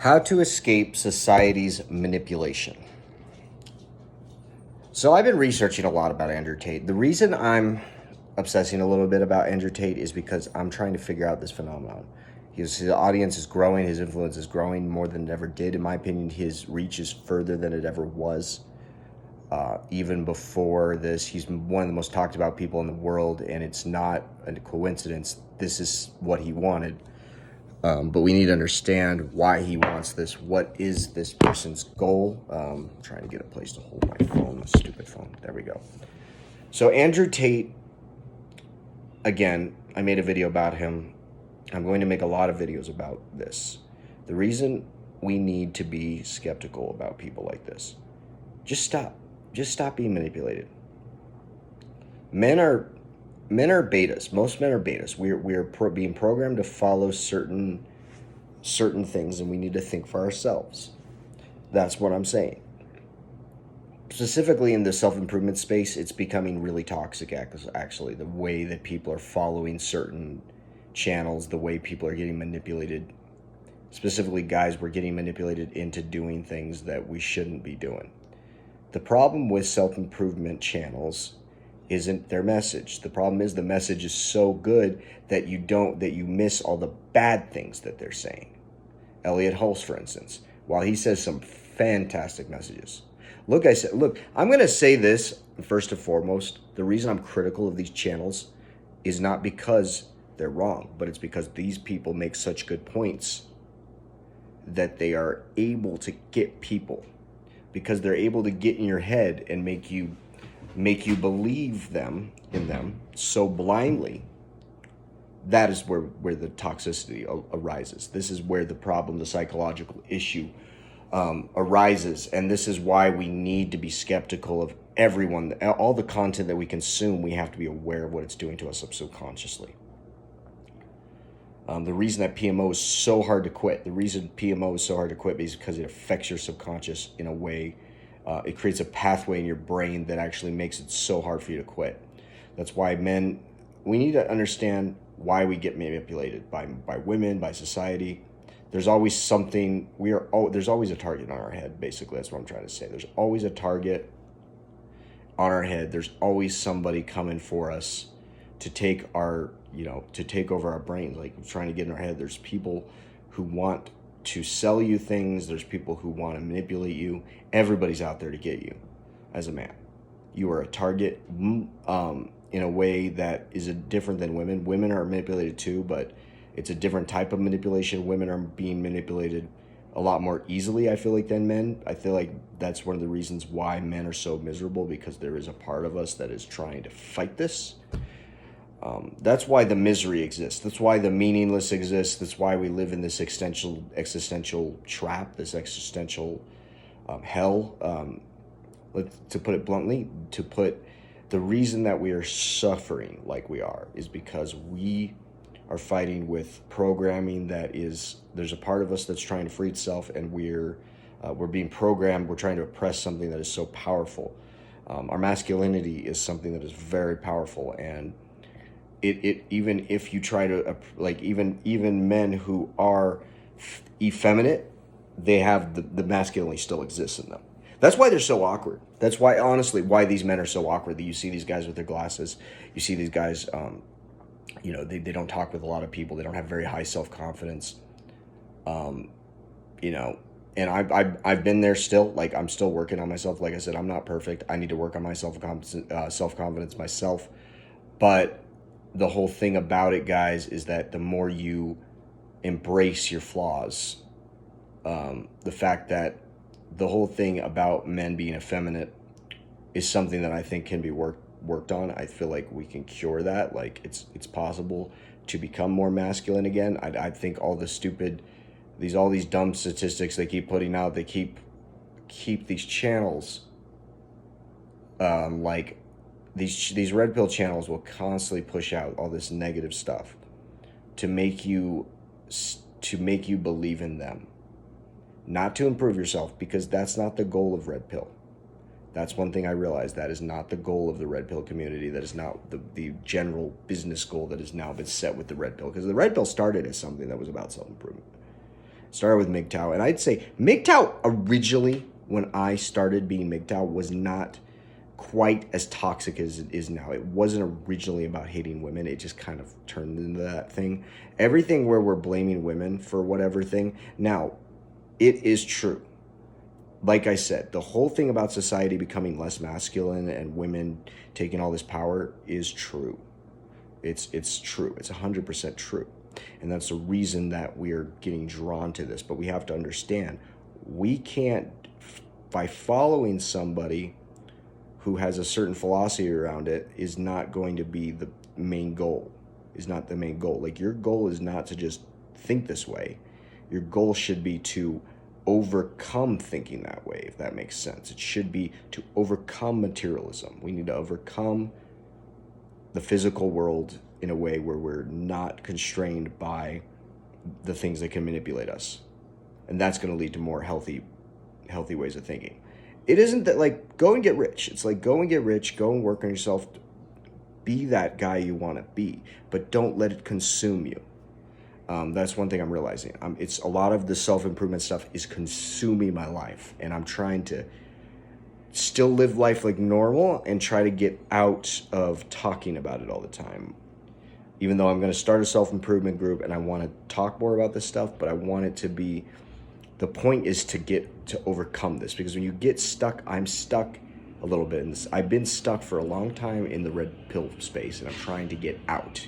How to escape society's manipulation. So I've been researching a lot about Andrew Tate. The reason I'm obsessing a little bit about Andrew Tate is because I'm trying to figure out this phenomenon. His audience is growing, his influence is growing more than it ever did. In my opinion, his reach is further than it ever was. Even before this, he's one of the most talked about people in the world, and it's not a coincidence. This is what he wanted. But we need to understand why he wants this. What is this person's goal? I'm trying to get a place to hold my phone, my stupid phone. There we go. So Andrew Tate, again, I made a video about him. I'm going to make a lot of videos about this. The reason we need to be skeptical about people like this, just stop. Just stop being manipulated. Men are betas. Most men are betas. We're being programmed to follow certain things, and we need to think for ourselves. That's what I'm saying. Specifically in the self-improvement space, it's becoming really toxic, actually. The way that people are following certain channels, the way people are getting manipulated. Specifically, guys, we're getting manipulated into doing things that we shouldn't be doing. The problem with self-improvement channels isn't their message. The problem is the message is so good that you miss all the bad things that they're saying. Elliot Hulse, for instance, while he says some fantastic messages. Look, I'm going to say this first and foremost. The reason I'm critical of these channels is not because they're wrong, but it's because these people make such good points that they are able to get people, because they're able to get in your head and make you believe in them so blindly. That is where the toxicity arises. This is where the problem, the psychological issue arises. And this is why we need to be skeptical of everyone. All the content that we consume, we have to be aware of what it's doing to us subconsciously. The reason that PMO is so hard to quit, is because it affects your subconscious in a way. It creates a pathway in your brain that actually makes it so hard for you to quit. That's why we need to understand why we get manipulated by women, by society. There's always something, there's always a target on our head, basically. That's what I'm trying to say. There's always a target on our head. There's always somebody coming for us to take over our brains, like trying to get in our head. There's people who want to sell you things. There's people who want to manipulate you. Everybody's out there to get you as a man. You are a target in a way that is different than women. Women are manipulated too, but it's a different type of manipulation. Women are being manipulated a lot more easily, I feel like, than men. I feel like that's one of the reasons why men are so miserable, because there is a part of us that is trying to fight this. That's why the misery exists. That's why the meaningless exists. That's why we live in this existential trap, this existential hell. To put it bluntly, the reason that we are suffering like we are is because we are fighting with programming there's a part of us that's trying to free itself, and we're being programmed. We're trying to oppress something that is so powerful. Our masculinity is something that is very powerful, and it even if you try to, even men who are effeminate, they have the masculinity still exists in them. That's why they're so awkward. That's why, honestly, why these men are so awkward. That you see these guys with their glasses. You see these guys, they don't talk with a lot of people. They don't have very high self-confidence. And I've been there still. Like, I'm still working on myself. Like I said, I'm not perfect. I need to work on my self-confidence myself. But the whole thing about it, guys, is that the more you embrace your flaws, the fact that the whole thing about men being effeminate is something that I think can be worked on. I feel like we can cure that. Like, it's possible to become more masculine again. I think all these dumb statistics they keep putting out, they keep these channels, like these red pill channels will constantly push out all this negative stuff to make you believe in them, not to improve yourself, because that's not the goal of red pill. That's one thing I realized. That is not the goal of the red pill community. That is not the general business goal that has now been set with the red pill, because the red pill started as something that was about self-improvement. Started with MGTOW, and I'd say MGTOW originally, when I started being MGTOW, was not quite as toxic as it is now. It wasn't originally about hating women. It just kind of turned into that thing. Everything where we're blaming women for whatever thing. Now, it is true. Like I said, the whole thing about society becoming less masculine and women taking all this power is true. It's true. It's 100% true. And that's the reason that we are getting drawn to this. But we have to understand, we can't, by following somebody who has a certain philosophy around it, is not going to be the main goal, is not the main goal. Like, your goal is not to just think this way. Your goal should be to overcome thinking that way, if that makes sense. It should be to overcome materialism. We need to overcome the physical world in a way where we're not constrained by the things that can manipulate us. And that's going to lead to more healthy ways of thinking. It isn't that, like, go and get rich. It's like, go and get rich, go and work on yourself, be that guy you want to be, but don't let it consume you. That's one thing I'm realizing. It's a lot of the self-improvement stuff is consuming my life, and I'm trying to still live life like normal and try to get out of talking about it all the time. Even though I'm going to start a self-improvement group and I want to talk more about this stuff, but I want it to be, the point is to overcome this, because when you get stuck, I'm stuck a little bit in this. I've been stuck for a long time in the red pill space, and I'm trying to get out.